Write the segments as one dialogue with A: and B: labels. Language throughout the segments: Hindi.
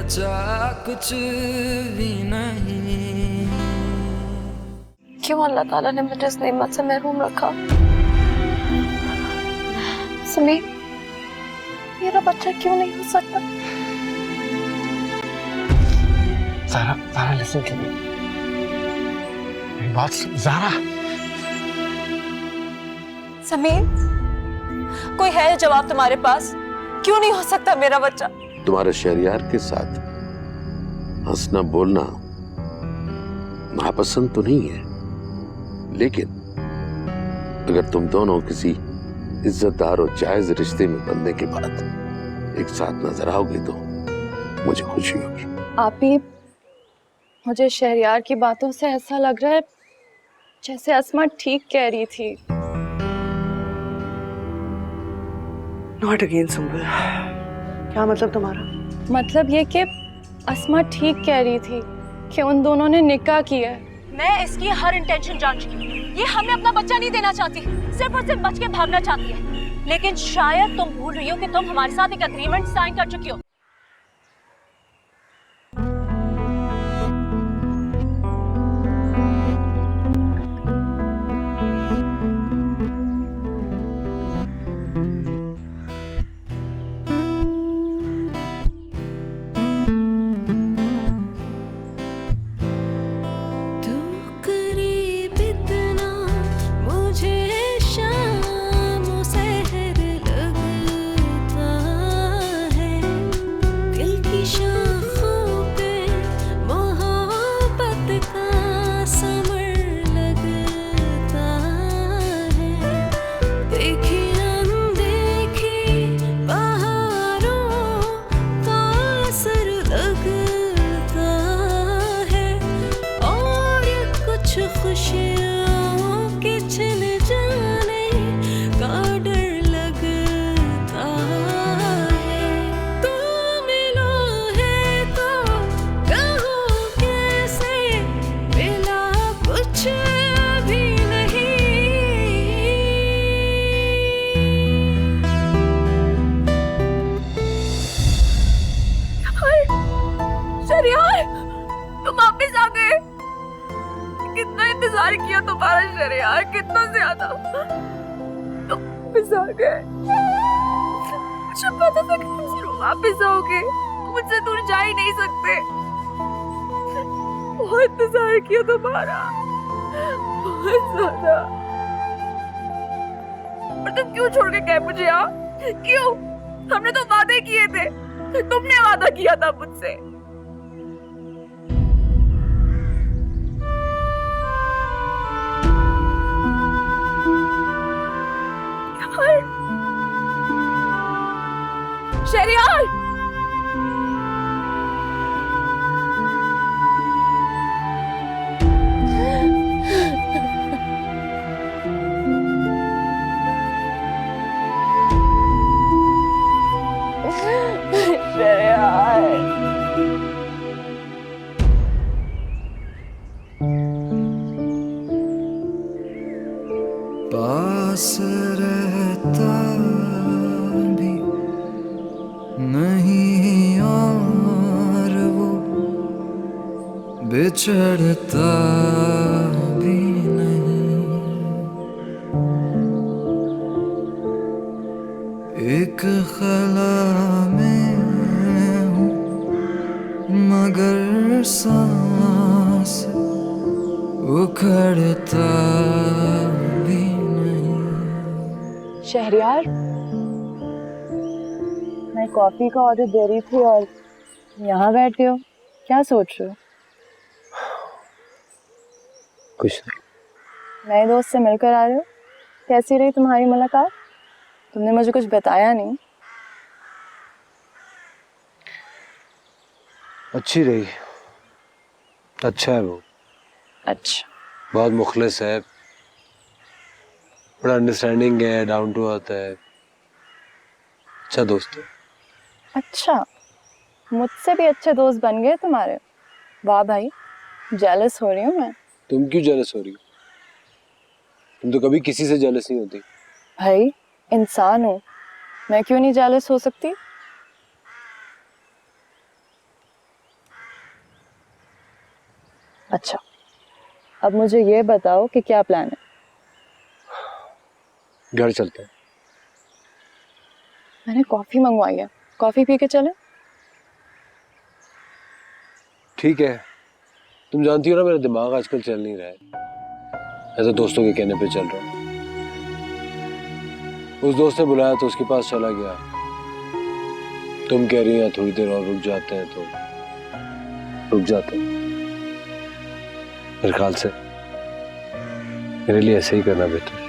A: बचा कुछ भी नहीं।
B: क्यों अल्लाह ताला ने मुझे इस नेमत से महरूम रखा? समीर, मेरा बच्चा क्यों नहीं हो सकता?
C: Zara, Zara listen to me, मेरी बात सुन ज़ारा।
B: समीर, कोई है जवाब तुम्हारे पास? क्यों नहीं हो सकता मेरा बच्चा?
D: तुम्हारे शहरयार के साथ हंसना बोलना नापसंद तो नहीं है, लेकिन अगर तुम दोनों किसी इज्जतदार और जायज रिश्ते में बनने के बाद एक साथ नजर आओगे तो मुझे खुशी होगी।
B: आप ही, मुझे शहरयार की बातों से ऐसा लग रहा है जैसे अस्मा ठीक कह रही थी।
E: नॉट अगेन सुंबुल, क्या मतलब तुम्हारा?
B: मतलब ये कि अस्मा ठीक कह रही थी कि उन दोनों ने निकाह किया है। मैं इसकी हर इंटेंशन जान चुकी हूँ। ये हमें अपना बच्चा नहीं देना चाहती, सिर्फ और सिर्फ बच के भागना चाहती है। लेकिन शायद तुम भूल रही हो कि तुम हमारे साथ एक एग्रीमेंट साइन कर चुकी हो। तुम वापस आ गए। कितना इंतजार किया तुम्हारा शहरयार, कितना ज्यादा। तुम वापस आ गए। मुझे पता था कि तुम जरूर वापस आओगे, मुझसे दूर जा ही नहीं सकते। बहुत इंतजार किया तुम्हारा, बहुत ज्यादा। और तुम क्यों छोड़ के गए मुझे? क्यों? हमने तो वादे किए थे, तुमने वादा किया था मुझसे। शहरयार,
A: पास रहता भी नहीं और वो बिछड़ता भी नहीं। एक खला में हूँ मगर सांस उखड़ता भी नहीं।
B: शहरयार, मैं कॉफी का ऑर्डर दे रही थी और यहाँ बैठे हो, क्या सोच रहे हो?
C: कुछ नहीं।
B: नए दोस्त से मिलकर आ रहे हो? कैसी रही तुम्हारी मुलाकात? तुमने मुझे कुछ बताया नहीं।
C: अच्छी रही, अच्छा है वो।
B: अच्छा,
C: बहुत मुखलिस है, बड़ा अंडरस्टैंडिंग है, डाउन टू अर्थ है, अच्छा दोस्त है।
B: अच्छा, मुझसे भी अच्छे दोस्त बन गए तुम्हारे। वाह भाई, जेलस हो रही हूँ मैं।
C: तुम क्यों जेलस हो रही हो? तुम तो कभी किसी से जेलस नहीं होती।
B: भाई, इंसान हूँ, मैं क्यों नहीं जेलस हो सकती? अच्छा, अब मुझे ये बताओ कि क्या प्लान है।
C: घर चलते हैं।
B: मैंने कॉफी मंगवाई है, कॉफी पी के चले।
C: ठीक है, तुम जानती हो ना मेरा दिमाग आजकल चल नहीं रहा है, ऐसे दोस्तों के कहने पे चल रहा है। उस दोस्त ने बुलाया तो उसके पास चला गया। तुम कह रही हैं थोड़ी देर और रुक जाते हैं तो रुक जाते हैं। मेरे ख्याल से मेरे लिए ऐसे ही करना बेहतर है।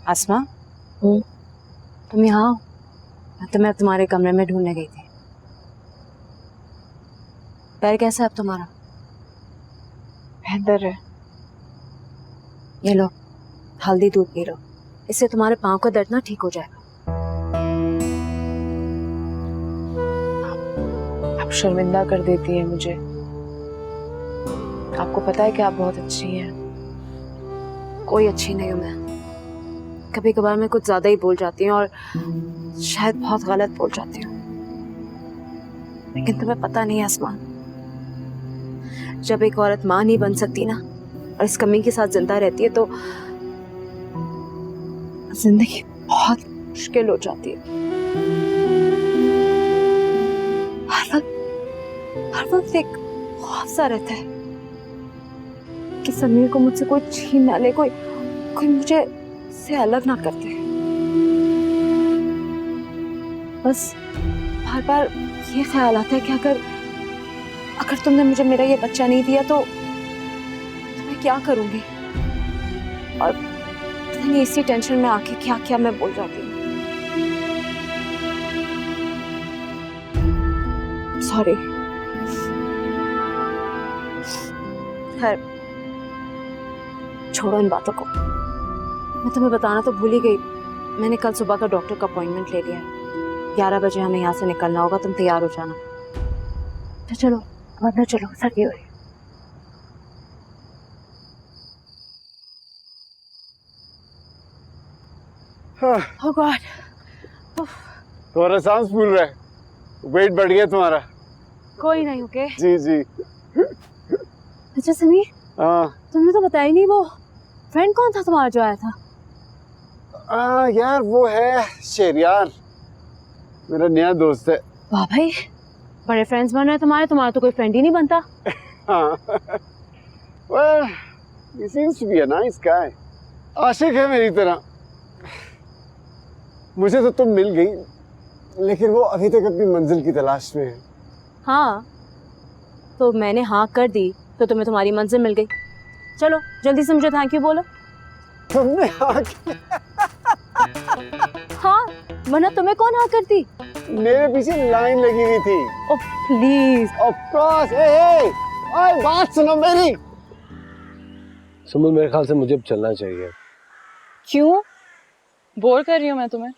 F: आसमा, तुम यहाँ हो? तो मैं तुम्हारे कमरे में ढूंढने गई थी। पैर कैसा है अब तुम्हारा?
B: बेहतर है।
F: ये लो, हल्दी दूध पी लो, इससे तुम्हारे पाँव का दर्द ना ठीक हो जाएगा।
B: आप शर्मिंदा कर देती है मुझे। आपको पता है कि आप बहुत अच्छी हैं।
F: कोई अच्छी नहीं हूँ मैं। कभी कभार मैं कुछ ज्यादा ही बोल जाती हूँ और शायद बहुत गलत बोल जाती हूँ, लेकिन तुम्हें पता नहीं है आसमान, जब एक औरत माँ नहीं बन सकती ना और इस कमी के साथ जिंदा रहती है तो जिंदगी बहुत मुश्किल हो जाती है। हर वक्त एक खौफ सा रहता है कि समीर को मुझसे कोई छीन ना ले, कोई मुझे से अलग ना करते। बस बार बार ये ख्याल आता है कि अगर तुमने मुझे मेरा ये बच्चा नहीं दिया तो मैं क्या करूंगी, और पता नहीं इसी टेंशन में आके क्या क्या मैं बोल जाती हूँ। सॉरी। खैर छोड़ो इन बातों को। मैं तुम्हें बताना तो भूल ही गई, मैंने कल सुबह का डॉक्टर का अपॉइंटमेंट ले लिया है। 11 बजे हमें यहाँ से निकलना होगा, तुम तैयार हो जाना। तो चलो अंदर चलो, सर्दी हो रही है। Oh God.
G: तुम्हारा सांस फूल रहा है, वेट बढ़ गया तुम्हारा।
F: कोई नहीं, ओके?
G: जी जी।
F: अच्छा समीर,
G: हाँ
F: तुमने तो बताया ही नहीं, वो फ्रेंड कौन था तुम्हारा जो आया था?
G: यार वो है शेरियार, मेरा नया दोस्त है।
F: वाह भाई, बड़े फ्रेंड्स बन रहे हैं तुम्हारा तो कोई फ्रेंड ही नहीं बनता।
G: हाँ well, he seems to be a nice guy. आशिक है मेरी तरह। मुझे तो तुम मिल गई, लेकिन वो अभी तक अपनी मंजिल की तलाश में है।
F: हाँ, तो मैंने हाँ कर दी तो तुम्हें तुम्हारी मंजिल मिल गई। चलो जल्दी से मुझे थैंक यू बोलो।
G: तुमने हाँ किया?
F: हाँ, वरना तुम्हें कौन हाँ करती?
G: मेरे पीछे लाइन लगी हुई थी।
F: Oh please.
G: Of course, hey, ओए बात सुनो मेरी।
C: सुमन, मेरे ख्याल से मुझे अब चलना चाहिए।
B: क्यों? बोर कर रही हूँ मैं तुम्हें?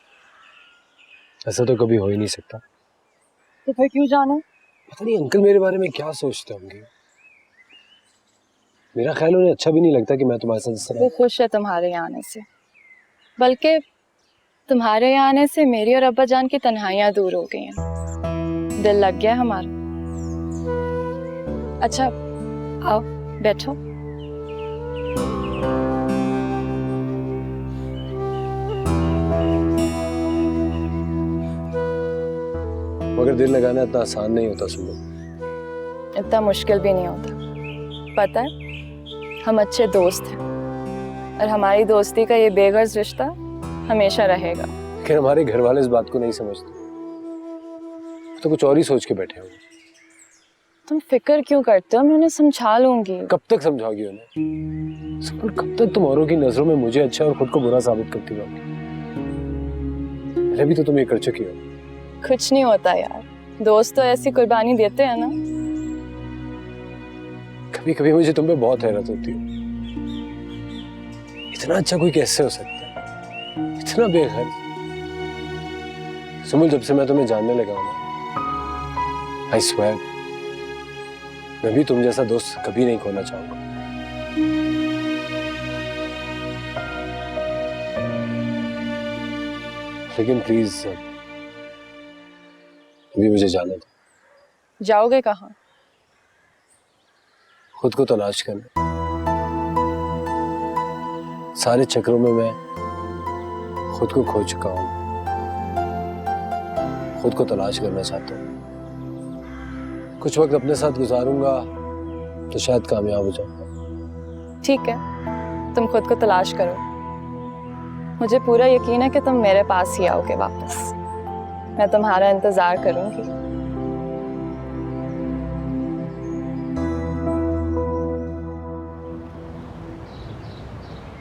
C: ऐसा तो कभी हो ही नहीं सकता।
B: तो फिर क्यों जाना?
C: पता नहीं अंकल मेरे बारे में क्या सोचते होंगे। मेरा ख्याल उन्हें अच्छा भी नहीं लगता कि मैं तुम्हारे साथ इस तरह।
B: वो खुश है तुम्हारे यहाँ आने से, बल्कि तुम्हारे यहाँ आने से मेरी और अब्बा जान की तन्हाइयाँ दूर हो गई हैं। दिल लग गया हमारा। अच्छा आओ बैठो।
C: मगर दिल लगाना इतना आसान नहीं होता सुमन।
B: इतना मुश्किल भी नहीं होता। पता है, हम अच्छे दोस्त हैं और हमारी दोस्ती का ये बेगर्ज रिश्ता हमेशा रहेगा।
C: लेकिन हमारे घर वाले इस बात को नहीं समझते, तो कुछ और ही सोच के बैठे होंगे।
B: तुम फिक्र क्यों करते हो? मैं उन्हें समझा लूंगी।
C: कब तक समझाओगी उन्हें? सुमन, कब तक तुम औरों की नजरों में मुझे अच्छा और खुद को बुरा साबित करती रहोगी? पहले भी तो तुम ये कर चुकी हो।
B: कुछ नहीं होता यार, दोस्त तो ऐसी कुर्बानी देते हैं ना।
C: कभी कभी मुझे तुम पे बहुत हैरत होती है। इतना अच्छा कोई कैसे हो सकता है, इतना बेखर्च। सुमुल, जब से मैं तुम्हें जानने लगा हूं ना, आई स्वेयर मैं भी तुम जैसा दोस्त कभी नहीं खोना चाहूंगा। लेकिन प्लीज अभी मुझे जाने दो।
B: जाओगे कहाँ?
C: खुद को तलाश करना। सारे चक्रों में मैं खुद को खो चुका हूं। खुद को तलाश करना चाहता हूं। कुछ वक्त अपने साथ गुजारूंगा तो शायद कामयाब हो जाऊंगा।
B: ठीक है, तुम खुद को तलाश करो। मुझे पूरा यकीन है कि तुम मेरे पास ही आओगे वापस। मैं तुम्हारा इंतजार करूंगी।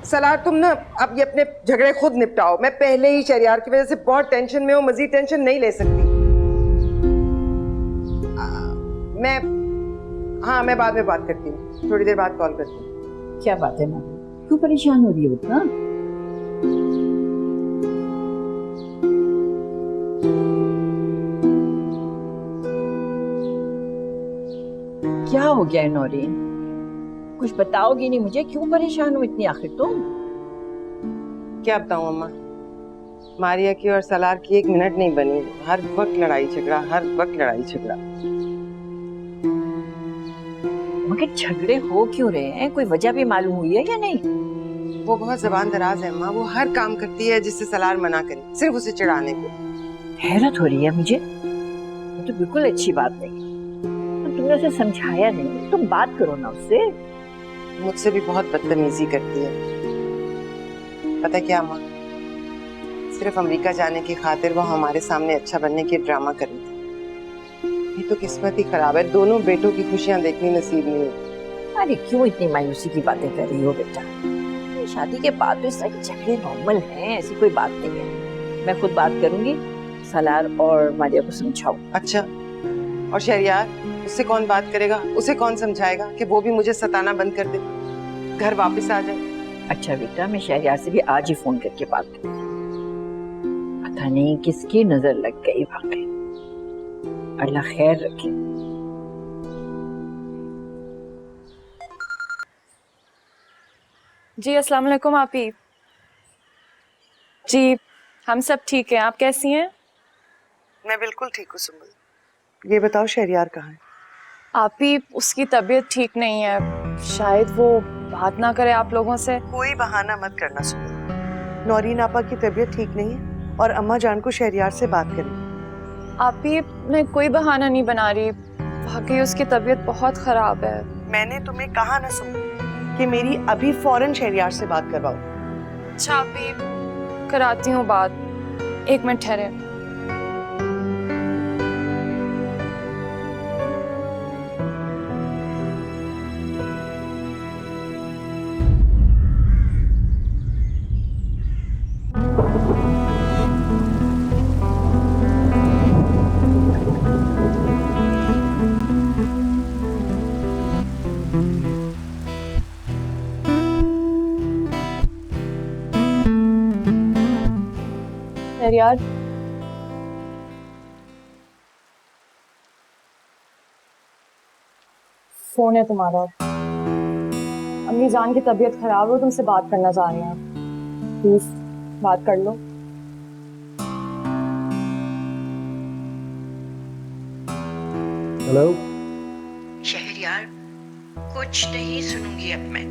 E: सलार, तुम ना अब ये अपने झगड़े खुद निपटाओ। मैं पहले ही शहरयार की वजह से बहुत टेंशन में हूँ, मजीद टेंशन नहीं ले सकती। मैं बाद में बात करती हूँ, थोड़ी देर बाद कॉल करती हूँ।
H: क्या बात है माँ, क्यों परेशान हो रही है उतना? क्या हो गया है नौरीन? कुछ बताओगी नहीं मुझे? क्यों परेशान हो इतनी आखिर तुम?
E: क्या बताऊँ अम्मा, मारिया की और सलार की एक मिनट नहीं बनी। हर वक्त लड़ाई झगड़ा, हर वक्त लड़ाई झगड़ा।
H: मगर झगड़े हो क्यों रहे हैं? कोई वजह भी मालूम हुई है या नहीं?
E: वो बहुत जबान दराज है अम्मा। वो हर काम करती है जिससे सलार मना करे, सिर्फ उसे चिढ़ाने को।
H: हैरत हो रही है मुझे, ये तो बिल्कुल अच्छी बात नहीं। तुमने उसे समझाया नहीं? तुम बात करो ना उससे।
E: मुझसे भी बहुत बदतमीजी करती है। पता क्या अम्मा, सिर्फ अमेरिका जाने की खातिर वो हमारे सामने अच्छा बनने की ड्रामा कर रही थी। ये तो किस्मत ही खराब है, दोनों बेटों की खुशियां देखनी नसीब नहीं हुई।
H: अरे क्यों इतनी मायूसी की बातें कर रही हो बेटा? शादी के बाद तो इस तरह के झगड़े नॉर्मल हैं, ऐसी कोई बात नहीं है। मैं खुद बात करूंगी, सलार और मारिया को समझाऊं।
E: अच्छा, और शहरयार, उससे कौन बात करेगा? उसे कौन समझाएगा कि वो भी मुझे सताना बंद कर दे, घर वापस आ जाए?
H: अच्छा बेटा, मैं शहरयार से भी आज ही फोन करके बात करूंगी। पता नहीं किसकी नजर लग गई वाकई। अल्लाह खैर रखे।
B: जी अस्सलाम वालेकुम आपी। जी हम सब ठीक हैं, आप कैसी हैं?
E: मैं बिल्कुल ठीक हूँ सुम्बुल। ये बताओ शहरयार कहाँ है?
B: आपी, उसकी तबीयत ठीक नहीं है, शायद वो बात ना करे आप लोगों से।
E: कोई बहाना मत करना सुम्बुल। नौरीन आपा की तबीयत ठीक नहीं है और अम्मा जान को शहरयार से बात करनी।
B: आपी, मैं कोई बहाना नहीं बना रही, वाकई उसकी तबीयत बहुत खराब है।
E: मैंने तुम्हें कहा ना सुम्बुल कि मेरी अभी फौरन शहरयार से बात करवाओ।
B: अच्छा आपी, कराती हूँ बात, एक मिनट ठहरे। यार फोन है तुम्हारा, अम्मी जान की तबीयत खराब है, तुमसे बात करना चाह रही हैं, प्लीज बात कर लो।
C: हेलो
I: शहरयार, कुछ नहीं सुनूंगी अब मैं।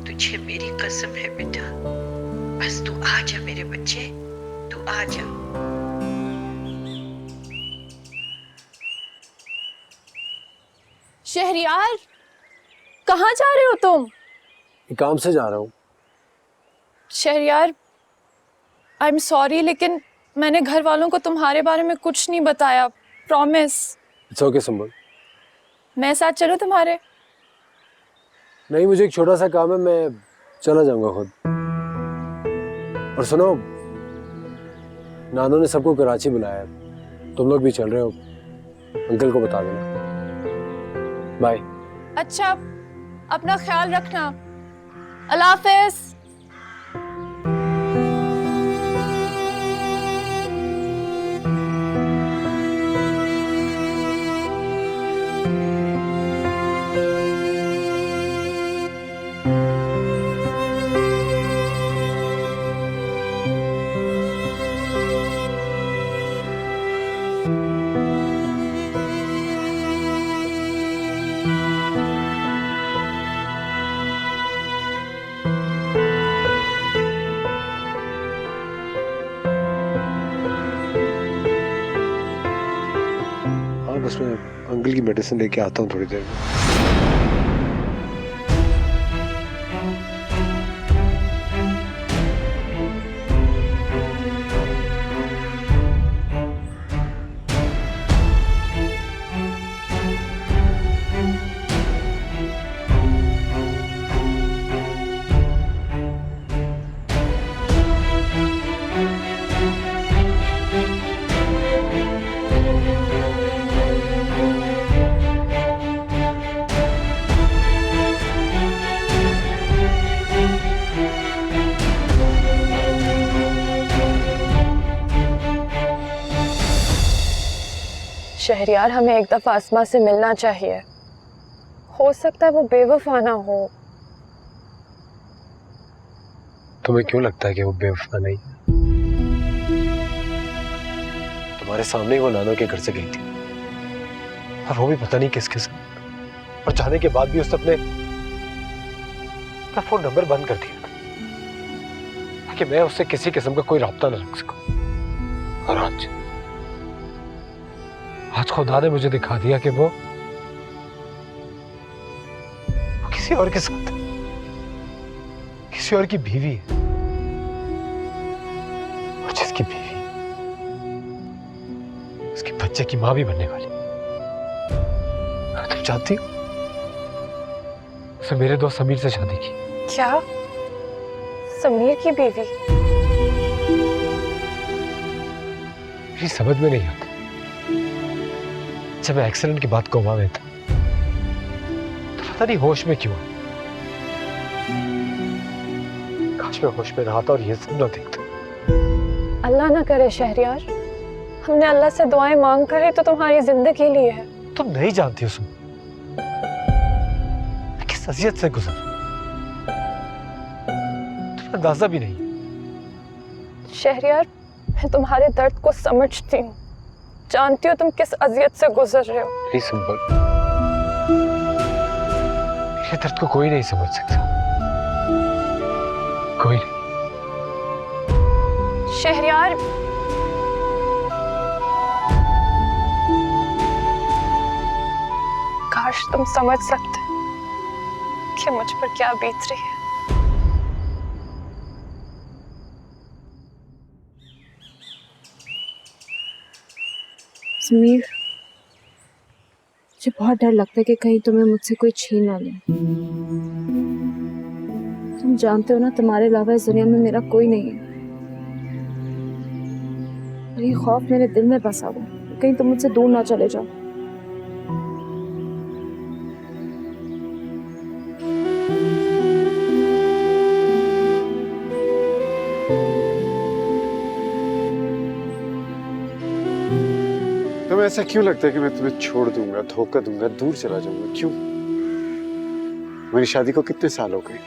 I: तुझे मेरी कसम है बेटा, बस तू आ जा मेरे बच्चे, तू आ जा।
B: शहरयार, कहाँ जा रहे हो तुम?
C: काम से जा रहा हूँ।
B: शहरयार, आई एम सॉरी, लेकिन मैंने घर वालों को तुम्हारे बारे में कुछ नहीं बताया, प्रॉमिस।
C: It's okay Sumbul.
B: मैं साथ चलूं तुम्हारे?
C: नहीं, मुझे एक छोटा सा काम है, मैं चला जाऊंगा खुद। और सुनो, नानू ने सबको कराची बुलाया है, तुम लोग भी चल रहे हो, अंकल को बता देना। बाय।
B: अच्छा, अपना ख्याल रखना। अल्लाह हाफिज।
C: हाँ बस मैं अंकल की मेडिसिन लेके आता हूँ थोड़ी देर में।
B: शहरयार, हमें एक दफा आसमा से मिलना चाहिए। हो सकता है वो बेवफा ना हो।
C: तुम्हें क्यों लगता है कि वो बेवफा नहीं? तुम्हारे सामने ही वो नानो के घर से गई थी, और वो भी पता नहीं किसके साथ। और जाने के बाद भी उसने अपना फोन नंबर बंद कर दिया ताकि मैं उससे किसी किस्म का कोई राब्ता ना रख सकूं। और आज खुदा ने मुझे दिखा दिया कि वो किसी और के साथ है, किसी और की बीवी है। और जिसकी बीवी उसके बच्चे की मां भी बनने वाली। तुम जानती हो उसने मेरे दोस्त समीर से शादी की।
B: क्या? समीर की बीवी?
C: मेरी समझ में नहीं आता। जब मैं एक्सीडेंट की बात को वहां था तो पता नहीं होश में क्यों, काश मैं होश में रहा था और ये सब ना देखता।
B: अल्लाह ना करे शहरयार, हमने अल्लाह से दुआएं मांग कर ही तो तुम्हारी जिंदगी ली है।
C: तुम नहीं जानती हो सुन, किस अजियत से गुजर, तुम्हें अंदाजा भी नहीं।
B: शहरयार, मैं तुम्हारे दर्द को समझती हूँ, जानती हो तुम किस अजियत से गुजर रहे हो।
C: नहीं सिंपल, मेरे दर्द को कोई नहीं समझ सकता, कोई नहीं।
B: शहरयार, काश तुम समझ सकते कि मुझ पर क्या बीत रही है।
F: समीर, मुझे बहुत डर लगता है कि कहीं तुम्हें मुझसे कोई छीन ना ले। तुम जानते हो ना, तुम्हारे अलावा इस दुनिया में मेरा कोई नहीं है। और ये खौफ मेरे दिल में बसा हुआ है, कहीं तुम मुझसे दूर ना चले जाओ।
G: तुम्हें ऐसा क्यों लगता है कि मैं तुम्हें छोड़ दूंगा, धोखा दूंगा, दूर चला जाऊंगा? क्यों? मेरी शादी को कितने साल हो गए?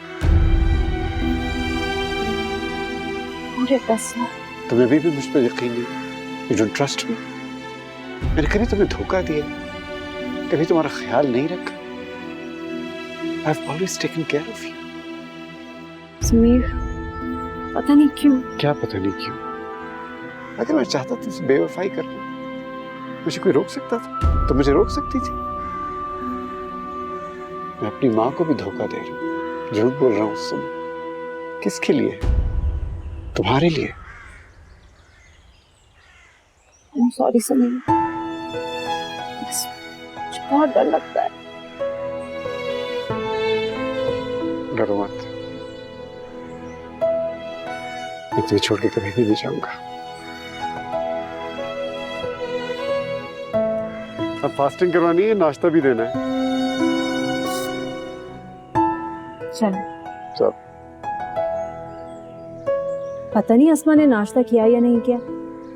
F: पूरे 10 साल।
G: तुम्हें अभी भी मुझ पर यकीन नहीं? You don't trust me? मैंने कभी तुम्हें धोखा दिया? कभी तुम्हारा ख्याल नहीं रखा? I've always taken care of you.
F: Sameer, पता नहीं क्यों।
G: क्या पता नहीं क्यों? अगर मैं चाहता तुमसे बेवफाई करना, मुझे कोई रोक सकता था? तो मुझे रोक सकती थी? मैं अपनी माँ को भी धोखा दे रहा हूँ, झूठ बोल रहा हूँ। सुन, किसके लिए? तुम्हारे लिए।
F: सॉरी समीर, बस मुझे बहुत डर लगता है।
G: डरो मत, मैं तुम्हें छोड़ के कभी भी नहीं जाऊंगा। अब फास्टिंग करवानी है, नाश्ता भी देना है।
F: चलो। पता नहीं अस्मा ने नाश्ता किया या नहीं किया।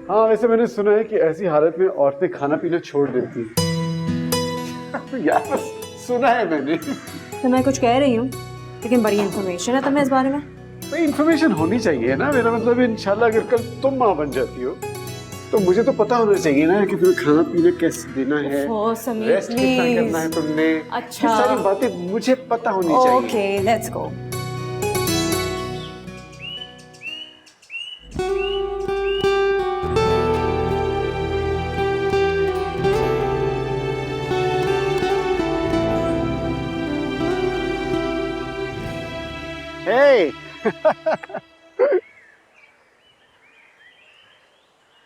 G: हाँ, वैसे मैंने सुना है कि ऐसी हालत में औरतें खाना पीना छोड़ देती हैं। यार सुना है मैंने।
F: तो मैं कुछ कह रही हूँ, लेकिन बड़ी इन्फॉर्मेशन है तुम्हें इस बारे में।
G: भाई इन्फॉर्मेशन होनी चाहिए ना, मेरा मतलब इंशाल्लाह अगर कल तुम माँ बन जाती हो तो मुझे तो पता होना चाहिए ना कि तुम्हें खाना पीना कैसे देना है, रेस्ट कितना करना है तुमने।
F: अच्छा,
G: ये सारी बातें मुझे पता होनी चाहिए।
F: Okay, let's go.
G: Hey!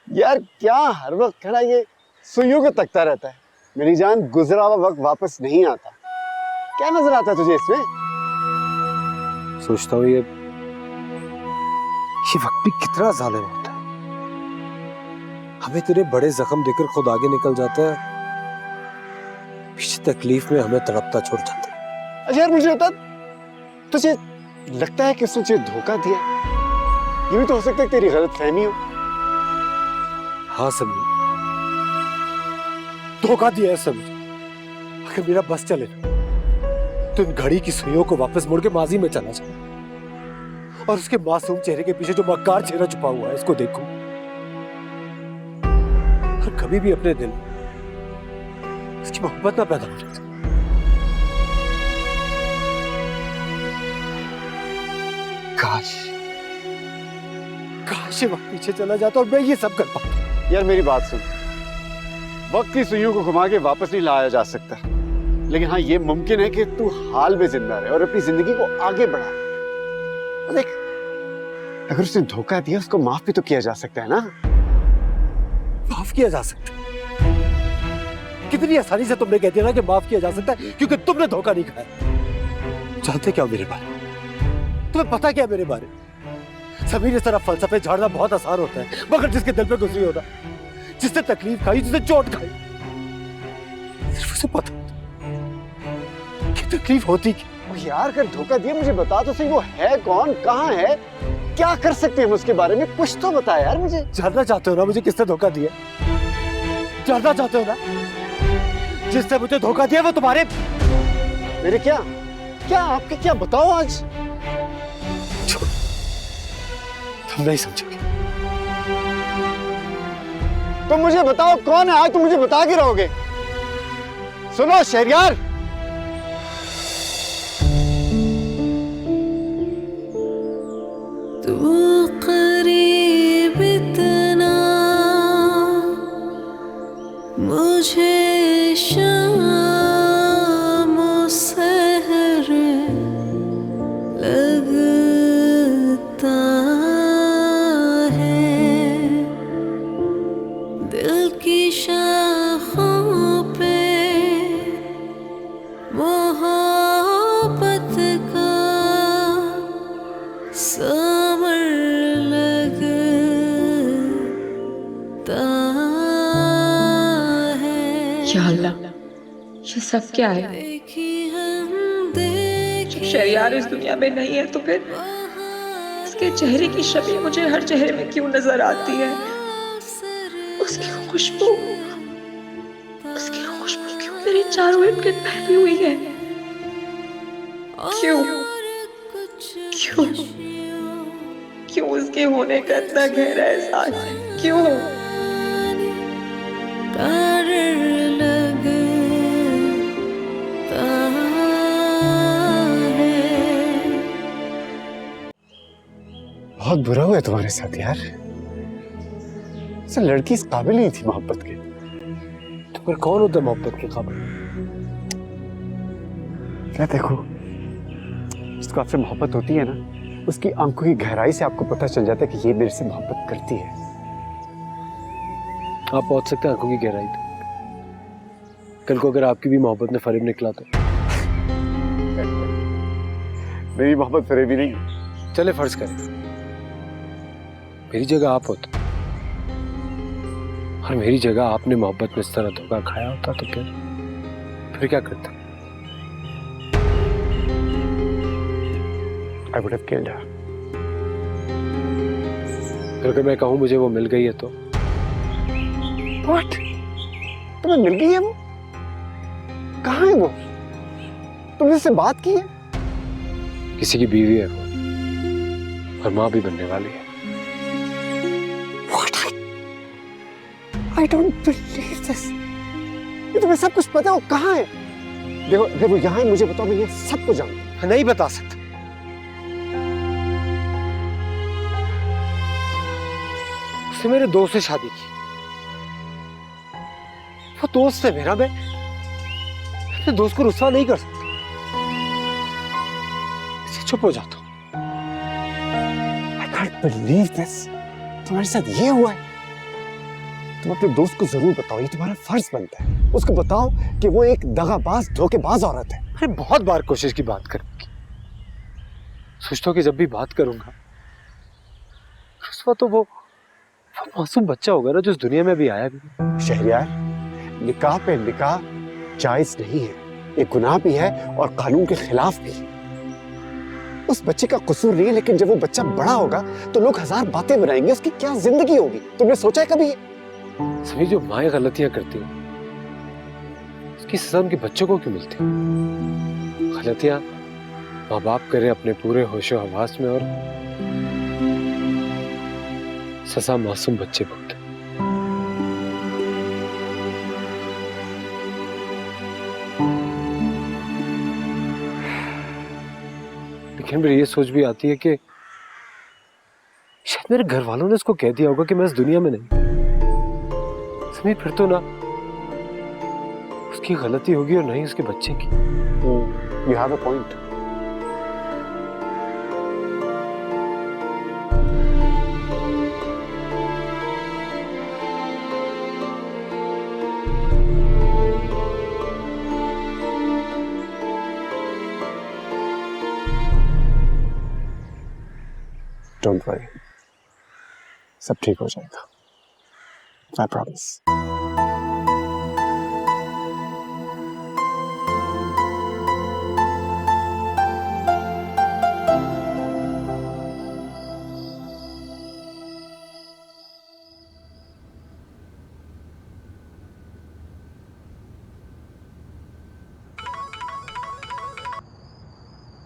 G: यार क्या हर वक्त खड़ा ये सुइयों को तकता रहता है? मेरी जान, गुजरा हुआ वक्त वापस नहीं आता। क्या नजर आता है तुझे इसमें?
C: सोचता हूँ ये वक्त भी कितना जालिम होता है। हमें इतने बड़े जख्म देकर खुद आगे निकल जाता है, पीछे तकलीफ में हमें तड़पता छोड़ जाता है।
G: अच्छा यार मुझे बता, तुझे लगता है कि उसने तुझे धोखा दिया? ये भी तो हो सकता है तेरी गलतफहमी हो।
C: हाँ समीर, धोखा दिया है समीर। अगर मेरा बस चले तो इन घड़ी की सुइयों को वापस मुड़ के माजी में चला जाए और उसके मासूम चेहरे के पीछे जो मक्कार चेहरा छुपा हुआ है इसको देखूं, और कभी भी अपने दिल में उसकी मोहब्बत ना पैदा हो जाए। काश ये वक्त पीछे चला जाता और मैं ये सब कर पाता।
G: यार मेरी बात सुन, वक्त की सुइयों को घुमा के वापस नहीं लाया जा सकता, लेकिन हाँ ये मुमकिन है कि तू हाल में जिंदा रहे और अपनी जिंदगी को आगे बढ़ा। देख, अगर उसने धोखा दिया उसको माफ भी तो किया जा सकता है ना।
C: माफ किया जा सकता है? कितनी आसानी से तुमने कह दिया ना कि माफ किया जा सकता है, क्योंकि तुमने धोखा नहीं खाया। जानते क्या मेरे बारे में? तुम्हें पता क्या मेरे बारे में? समीर, इस तरह फलसफे झाड़ना बहुत आसान होता है, मगर जिसके दिल पे गुजरी होना, जिसने तकलीफ खाई, जिसने चोट खाई, सिर्फ उसे पता कि तकलीफ होती क्या।
G: यार अगर धोखा दिया मुझे बता तो सही, वो है कौन, कहाँ है, क्या कर सकते हैं हम उसके बारे में? कुछ तो बता यार मुझे।
C: जानना चाहते हो ना मुझे किसने धोखा दिया? जानना चाहते हो ना? जिसने मुझे धोखा दिया वो तुम्हारे
G: मेरे क्या क्या आपके क्या बताओ आज।
C: तुम नहीं समझोगे।
G: तुम मुझे बताओ कौन है आज, तुम मुझे बता के रहोगे। सुनो शहरियार,
A: तू करीब इतना मुझे शाम सहर लगता है, दिल की शाखों पे मोहब्बत का समर लगता है।
J: या अल्लाह, ये सब क्या है? जब शहरियार इस दुनिया में नहीं है तो फिर उसके चेहरे की शक्ल मुझे हर चेहरे में क्यों नजर आती है? उसकी खुशबू क्यों मेरे चारों इर्द गिर्द फैली हुई है? क्यों क्यों क्यों उसके होने का इतना गहरा एहसास? क्यों?
G: बहुत बुरा हुआ है तुम्हारे साथ यार। ऐसा लड़की इस काबिल नहीं थी मोहब्बत के।
C: तो फिर कौन होता है मोहब्बत के काबिल?
G: क्या देखो, जिसको आपसे मोहब्बत होती है ना, उसकी आंखों की गहराई से आपको पता चल जाता है कि ये मेरे से मोहब्बत करती है।
C: आप पहुंच सकते हैं आंखों की गहराई तक। कल को अगर आपकी भी मोहब्बत में फरेब निकला तो?
G: मेरी मोहब्बत फरेबी नहीं।
C: चले फर्ज करें मेरी जगह आप होते और मेरी जगह आपने मोहब्बत में इस तरह धोखा खाया होता तो फिर क्या करता?
G: I would have killed her.
C: अगर मैं कहूँ मुझे वो मिल गई है तो?
G: What? तुम्हें मिल गई है वो? कहाँ है वो? तुमने उससे बात की है?
C: किसी की बीवी है वो, और माँ भी बनने वाली है।
G: What? I don't believe this. ये तुम्हें सब कुछ पता हो? कहाँ है? देखो देखो यहाँ है, मुझे बताओ, मैं ये सब कुछ जानता हूँ। नहीं बता सकता। उसने मेरे दोस्त से शादी की। वो दोस्त है मेरा, मैं अपने दोस्त को रुस्वा नहीं कर सकता। इसे चुप हो जाता हूँ। I can't believe this. तुम्हारे साथ ये हुआ है। तुम अपने दोस्त को जरूर बताओ, ये तुम्हारा फर्ज बनता है। उसको बताओ कि वो एक दगाबाज, धोखेबाज औरत है। मैंने बहुत बार कोशिश की बात करने की। सोचता हूँ कि जब भी बात करूंगा रुस्वा तो वो मासूम बच्चा होगा ना, जो इस दुनिया में भी आया भी। शहरियार, निकाह पे निकाह जायज नहीं है, ये गुनाह भी है और कानून के खिलाफ भी। उस बच्चे का कसूर नहीं है, लेकिन जब वो बच्चा बड़ा होगा तो लोग हजार बातें बनाएंगे, उसकी क्या जिंदगी होगी? तुमने सोचा है कभी? सभी जो माएं गलतियां करती हैं, उसकी सजा उनके बच्चों को क्यों मिलती है? गलतियां माँ बाप करे अपने पूरे होशो हवास में, और सजा मासूम बच्चे भुगते। लेकिन मेरी ये सोच भी आती है कि शायद मेरे घर वालों ने उसको कह दिया होगा कि मैं इस दुनिया में नहीं। समी फिर तो ना उसकी गलती होगी और नहीं उसके बच्चे की। You have a point. Don't worry, सब ठीक हो जाएगा। I promise.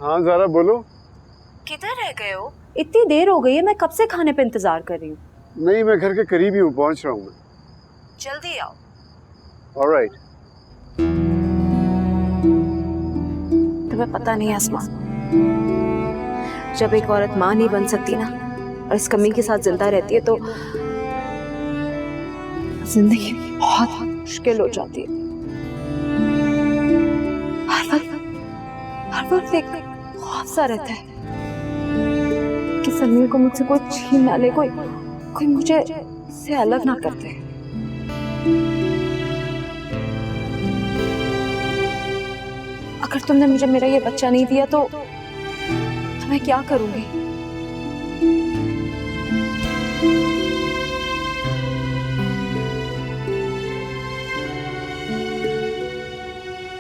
G: हाँ ज़रा बोलो।
F: किधर रह गए हो? इतनी देर हो गई है, मैं कब से खाने पे इंतजार कर रही हूँ।
G: नहीं, मैं घर के करीब ही हूँ, पहुँच रहा हूँ मैं।
F: जल्दी आओ।
G: Alright.
F: तुम्हें पता नहीं आसमा, जब एक औरत माँ नहीं बन सकती ना, और इस कमी के साथ जिंदा रहती है, तो जिंदगी बहुत मुश्किल हो जाती है। हर वक्त एक खौफ सा रहता है कि समीर को मुझसे कोई छीन ना ले, कोई मुझे से अलग ना कर दे। अगर तुमने मुझे मेरा ये बच्चा नहीं दिया तो मैं क्या करूंगी?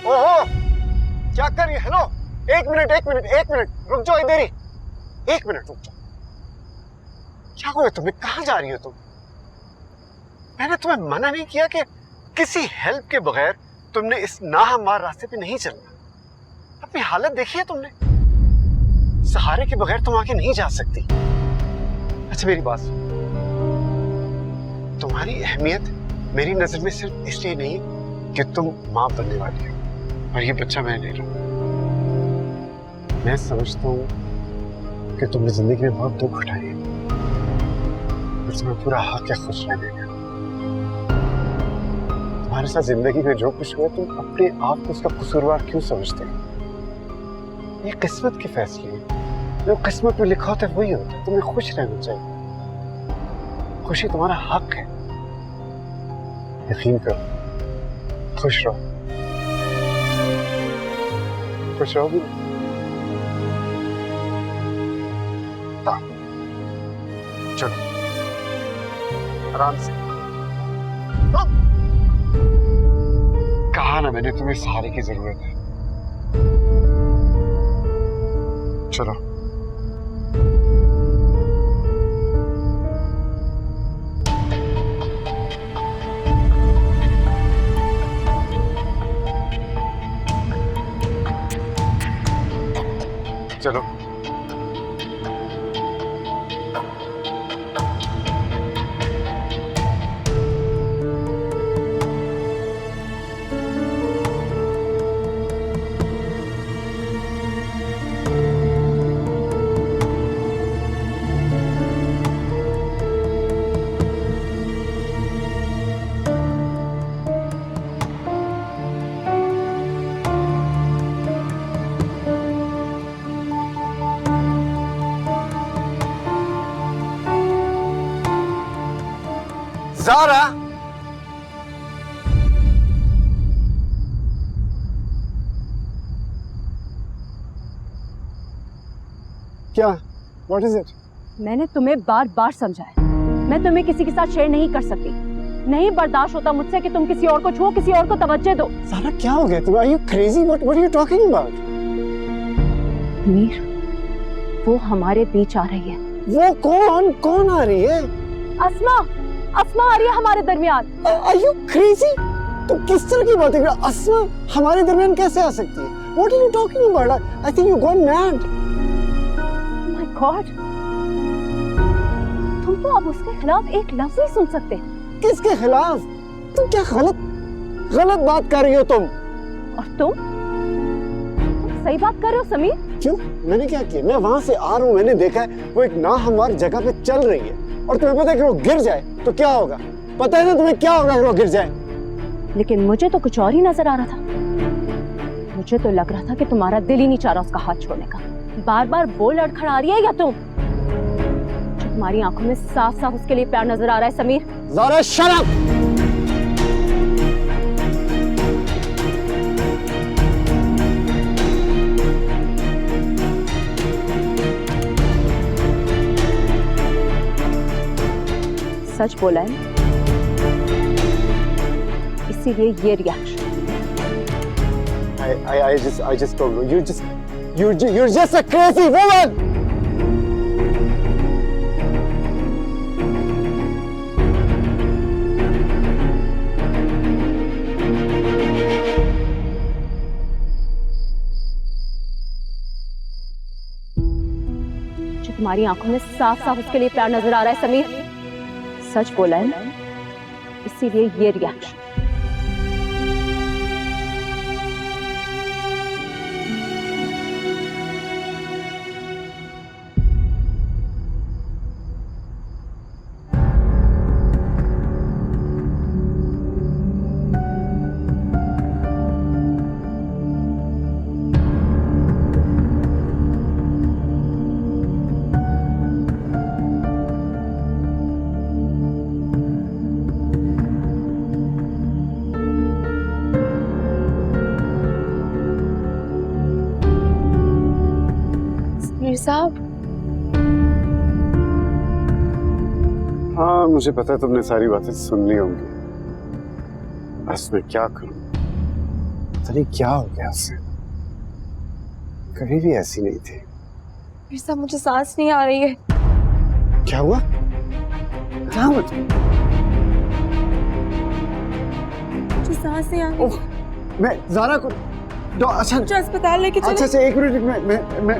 G: ओहो, क्या कर रही है? हेलो, एक मिनट, रुक जाओ इधर ही। एक मिनट रुक जाओ। क्या हुआ तुम्हें? कहाँ जा रही हो तुम? मैंने तुम्हें मना नहीं किया कि किसी हेल्प के बगैर तुमने इस नाहमवार रास्ते पे नहीं चलना। अपनी हालत देखी है तुमने? सहारे के बगैर तुम आगे नहीं जा सकती। अच्छा मेरी बात सुनो, तुम्हारी अहमियत मेरी नजर में सिर्फ इसलिए नहीं कि तुम माँ बनने वाली हो और ये बच्चा मैं ले रहा हूँ। मैं समझता हूँ कि तुमने जिंदगी में बहुत दुख उठाए हैं और तुम्हें पूरा हक है खुश रहने का। तुम्हारे साथ जिंदगी में जो कुछ हुआ, तुम अपने आप को उसका कसूरवार क्यों समझते हो? ये किस्मत के फैसले हैं। जो किस्मत में लिखा होता है वही होता है। तुम्हें खुश रहना चाहिए। खुशी तुम्हारा हक है। यकीन करो, खुश रहो। खुश रहोगी? चलो आराम से। कहा ना मैंने तुम्हें सहारे की जरूरत है। चलो ज़ारा क्या? What is it?
B: मैंने तुम्हें बार बार समझाया, मैं तुम्हें किसी के साथ शेयर नहीं कर सकती। नहीं बर्दाश्त होता मुझसे कि तुम किसी और को छुओ, किसी और को तवज्जो दो।
G: ज़ारा क्या हो गया तुम्हें? Are you crazy? What are you talking about?
B: Mir, वो हमारे बीच आ रही है।
G: वो कौन आ रही है?
B: अस्मा आ रही है हमारे दरमियान।
G: Are you crazy? तुम किस तरह की बातें कर रहे हो? अस्मा हमारे दरमियान कैसे आ सकती है? What are you talking about? I think you've gone mad.
B: My God, तुम तो अब उसके खिलाफ एक लफ्ज नहीं सुन सकते।
G: किसके खिलाफ? तुम क्या गलत बात कर रही हो तुम?
B: और तुम सही बात कर रहे हो समीर।
G: क्यों? मैंने क्या किया? मैं वहां से आ रहा हूँ, मैंने देखा है वो एक नाहमवार जगह पे चल रही है, और तुम्हें पता है कि वो गिर जाए तो क्या होगा? पता है ना तुम्हें क्या होगा अगर वो गिर जाए?
B: लेकिन मुझे तो कुछ और ही नजर आ रहा था। मुझे तो लग रहा था कि तुम्हारा दिल ही नहीं चाह रहा उसका हाथ छोड़ने का। बार बार वो लड़खड़ा रही है या तुम? जो तुम्हारी आंखों में साफ साफ उसके लिए प्यार नजर आ रहा है समीर।
G: ज़ारा शट अप!
B: सच बोला है, इसीलिए ये reaction.
G: I just told you, you're just a crazy woman.
B: जो तुम्हारी आंखों में साफ साफ उसके लिए प्यार नजर आ रहा है समीर। सच बोला है, इसीलिए ये रिएक्शन। साहब,
G: हाँ मुझे पता है तुमने सारी बातें सुन ली होंगी। बस मैं क्या करूं? पता नहीं क्या हो गया उससे, कभी भी ऐसी नहीं थी।
B: मीर साहब, मुझे सांस नहीं आ रही है।
G: क्या हुआ? क्या हुआ?
B: मुझे सांस नहीं आ रही।
G: ओह, मैं ज़ारा को अच्छा
B: अस्पताल लेके चलो।
G: अच्छा एक मिनट, मैं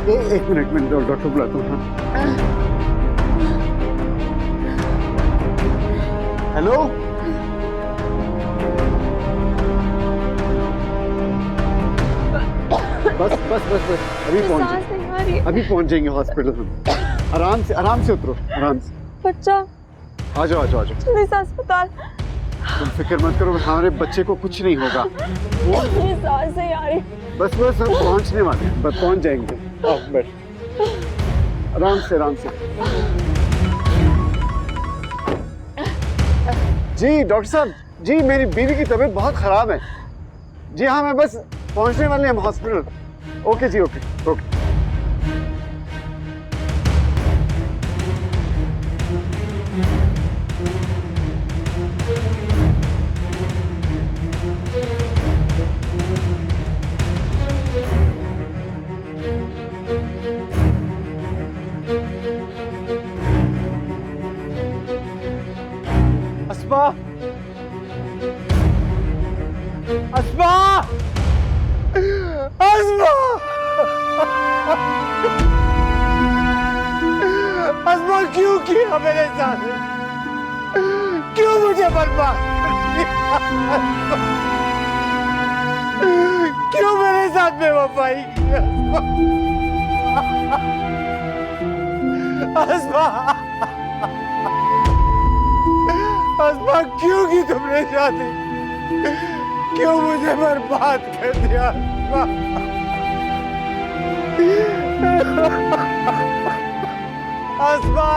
G: एक मिनट में डॉक्टर बुलाता हूँ। हेलो, बस अभी पहुंच जाएंगे हॉस्पिटल में। आराम से उतरो, आराम से।
B: बच्चा,
G: आ जाओ
B: जल्दी से अस्पताल।
G: तुम फिक्र मत करो, हमारे बच्चे को कुछ नहीं होगा।
B: सांस नहीं आ रही।
G: बस हम पहुंचने वाले हैं, बस पहुंच जाएंगे। आओ बैठ, आराम से। जी डॉक्टर साहब, जी मेरी बीवी की तबीयत बहुत खराब है। जी हाँ, मैं बस पहुंचने वाले हैं हॉस्पिटल। ओके जी, ओके। अस्मा क्यों किया मेरे साथ? क्यों मुझे बर्बाद किया? क्यों मेरे साथ बेवफाई की? अस्मा क्यों की तुमने शादी? क्यों मुझे बर्बाद कर दिया? अस्मा